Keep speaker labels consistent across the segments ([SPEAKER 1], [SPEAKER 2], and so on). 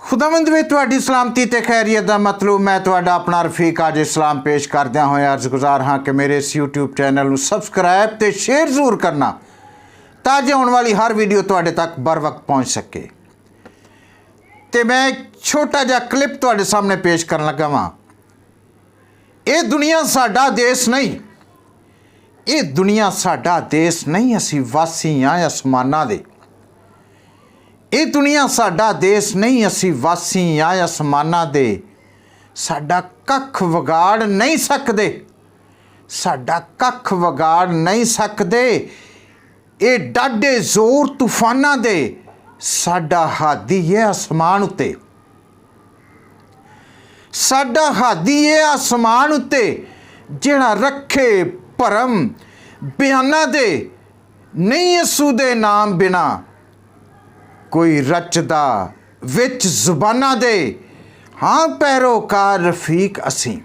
[SPEAKER 1] खुदावंद में तुहाडी सलामती ते खैरियत का मतलब मैं तुहाडा अपना रफीक आज इस्लाम पेश करद्या होया अर्ज़गुज़ार हाँ कि मेरे इस यूट्यूब चैनल में सबसक्राइब ते शेयर जरूर करना ताकि आने वाली हर वीडियो तुहाडे तक बर वक्त पहुँच सके। तो मैं एक छोटा जिहा क्लिप तुहाडे सामने पेश करन लगा वां। ये दुनिया साडा देश नहीं, ये दुनिया साडा देश नहीं, असीं वासी हाँ आसमानां दे। ये दुनिया साडा देश नहीं, असीं वासी हाँ आसमानां दे। साडा कख विगाड़ नहीं सकदे, साडा कख विगाड़ नहीं सकदे। ये डाढे जोर तूफानां दे साडा हादी है आसमान उत्ते, साडा हादी है आसमान उत्ते जिहड़ा रखे भरम बयानां दे। नहीं यसू दे नाम बिना कोई रचदा विच जुबाना दे। हाँ पैरोकार रफीक असीं,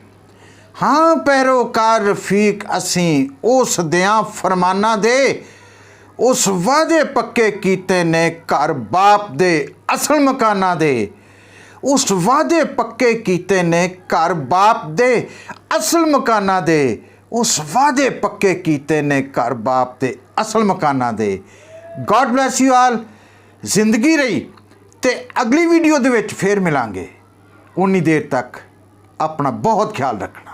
[SPEAKER 1] हाँ पैरोकार रफीक असीं उस दियां फरमाना दे। उस वादे पक्के कीते ने घर बाप दे असल मकाना दे। उस वादे पक्के कीते ने घर बाप दे असल मकाना दे। उस वादे पक्के कीते ने घर बाप दे असल मकाना दे। God bless you all. जिंदगी रही ते अगली वीडियो दे विच फिर मिलांगे। उन्नी देर तक अपना बहुत ख्याल रखना।